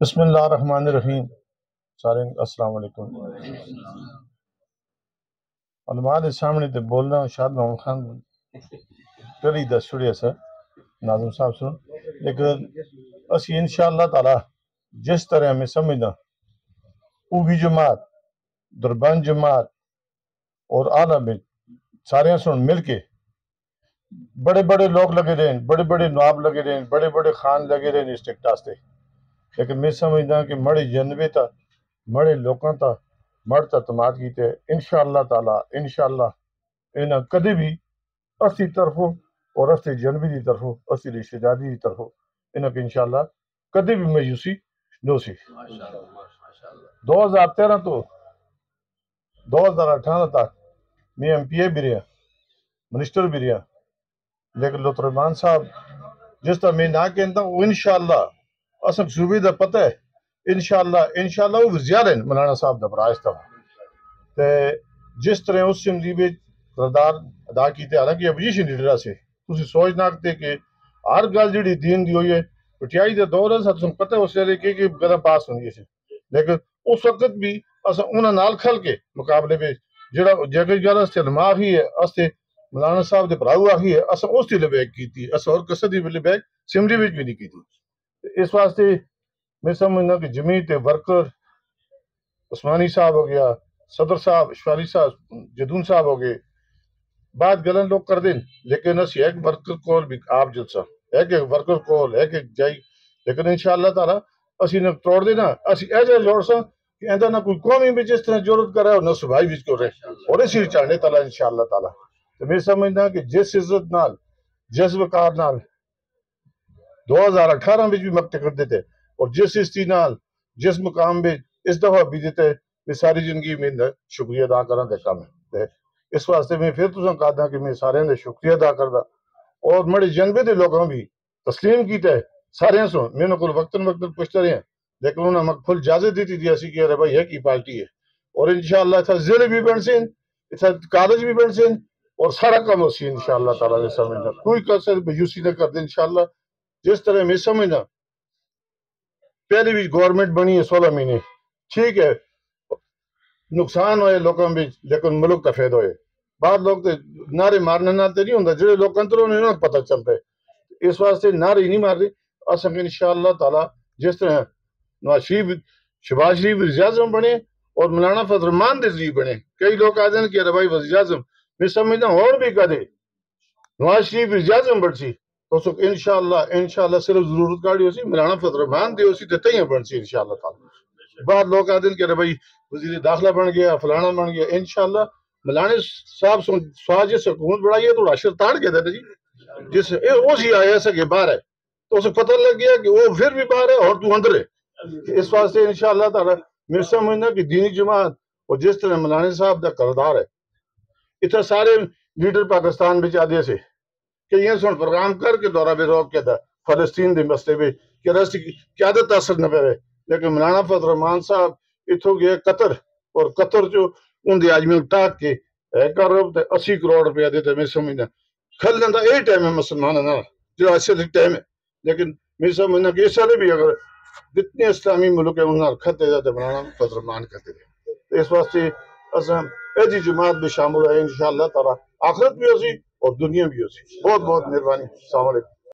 بسم اللہ الرحمن الرحیم. سارے السلام علیکم. علماء دے سامنے تے بولنا شاد محمد خان کری دس چھڑیا سر ناظم صاحب سن، لیکن اسی انشاءاللہ تعالی جس طرح ہمیں سمجھنا اوگی جماعت، دربان جماعت اور اعلیٰ میں سارے سن مل کے بڑے بڑے لوگ لگے رہے ہیں، بڑے بڑے نواب لگے رہے ہیں، بڑے بڑے خان لگے رہے ہیں اس ٹکٹ واسطے، لیکن میں سمجھنا کہ مڑے جنبے تا مڑے لوکاں تا مڑ تا تماد کیتے انشاءاللہ تعالی انشاءاللہ انہاں کدی بھی اسی طرفوں اور اسی جنبی دی طرفوں اسی رشتہ داری دی طرفوں انہاں کی انشاءاللہ کدی بھی مایوسی نہ سی. 2013 تو 2018 تک میں ایم پی اے بھی رہا، منسٹر بھی رہا، لیکن لطف رحمان صاحب جس طرح میں نہ کہتا وہ انشاءاللہ اصل صوبے دا پتہ ہے انشاءاللہ وہ زیادہ مولانا صاحب دا برائز تھا تے جس طرح اس اسمبلی میں کردار ادا کیتے، حالانکہ اپوزیشن لیڈر سے تسی سوچ نہ کرتے کہ ہر گل جڑی دین دی ہوئی ہے پٹیائی دے دور ہے تم پتہ اس ویلے کہ گلا پاس ہونی ہے، لیکن اس وقت بھی اساں انہاں نال کھل کے مقابلے میں جڑا جگہ جگہ سے علماء ہی ہے استے مولانا صاحب دے بھراؤ آہی ہے اساں اس دی لبیک کیتی، اساں اور کسے دی لبیک اسمبلی وچ بھی نہیں کیتی. اس واسطے میں سمجھنا کہ جمعیت ورکر عثمانی صاحب ہو گیا، صدر صاحب اشفالی صاحب جدون صاحب ہو گئے، بات گلن لوگ کر دیں، لیکن اسی ایک ورکر کول بھی آپ جلسہ ایک ورکر کول ایک جائی، لیکن انشاءاللہ تعالی اسی نے توڑ دینا اسی ایسے جوڑ سا کہ ایندہ نہ کوئی قومی بھی جس طرح ضرورت کر رہا ہے اور نہ صبحائی بھی کر رہے اور اسی چاہنے تعالی انشاءاللہ تعالی. تو میں سمجھنا کہ جس عزت نال جس وقار نال 2018 میں بھی مقتے کر دیتے اور جس استی نال جس مقام میں اس دفعہ بھی دیتے میں ساری زندگی میں شکریہ ادا کرنا دے کام ہے. اس واسطے میں پھر تساں کہتا کہ میں سارے نے شکریہ ادا کردا اور مڑے جنبے دے لوگوں بھی تسلیم کیتا ہے سارے سو میں نے کوئی وقتاً پوچھتے رہے ہیں، لیکن انہوں نے پھل اجازت دیتی تھی اسی کہ ارے بھائی ہے کی پارٹی ہے اور انشاءاللہ اتھا ضلع بھی بن سین اتھا کالج بھی بن سین اور سارا کام ہو سی انشاءاللہ تعالیٰ نے سمجھنا کوئی کسر بیوسی نہ کر دے انشاءاللہ. جس طرح میں سمجھنا پہلے بھی گورنمنٹ بنی ہے 16 مہینے ٹھیک ہے، نقصان ہوئے لوگوں میں لیکن ملک کا فائدہ ہوئے. بعض لوگ نعرے مارنے نالتے نہیں ہوتا جڑے لوگ انتروں نے انہوں پتہ چلتا ہے، اس واسطے نعرے نہیں مار رہے اصل انشاءاللہ تعالی. جس طرح نواز شریف شہباز شریف وزیر اعظم بنے اور مولانا فضل الرحمان وزیر بنے، کئی لوگ آتے ہیں کہ بھائی وزیر اعظم میں سمجھتا ہوں اور بھی کدے نواز شریف وزیر اعظم بڑھ سی تو انشاءاللہ صرف ضرورت کاڑی ہو سی مولانا فضل الرحمان دے ہو سی تیہاں بڑھ سی انشاءاللہ تعالی. بعد لوگ آتے ہیں کہ بھائی وزیر داخلہ بن گیا فلانا بن گیا، انشاءاللہ مولانا صاحب سوال جس حکومت بڑھائی ہے تو راشد تاڑ کے دیتے جی جس اسی آیا سکے باہر ہے تو اسے پتہ لگ گیا کہ وہ پھر بھی باہر ہے اور تو اندر ہے. اس واسطے انشاءاللہ تعالی میں سمجھنا کہ دینی جماعت اور جس طرح مولانا صاحب دا کردار ہے اتنا سارے لیڈر پاکستان بچ آدھے سے کہ یہ سن پروگرام کر کے دورہ بے روک کے تھا فلسطین دے مسئلے میں کہ رستی قیادت اثر نہ پہ رہے، لیکن مولانا فضل الرحمان صاحب اتھو گئے قطر اور قطر جو ان دی آجمی ٹاک کے کر رہے تھے 80 کروڑ روپیہ دیتے. میں سمجھنا کھل لیندہ اے ٹائم ہے مسلمان نا جو اصل ٹائم ہے، لیکن میں سمجھنا کہ اس سارے بھی اگر جتنے اسلامی ملک ہیں انہوں نے کھتے جاتے مولانا فضل الرحمان کہتے تھے. اس واسطے اساں ایسی جماعت بھی شامل ہے انشاءاللہ تعالی، آخرت بھی ہو سی اور دنیا بھی ہو سی. بہت بہت مہربانی. السلام علیکم.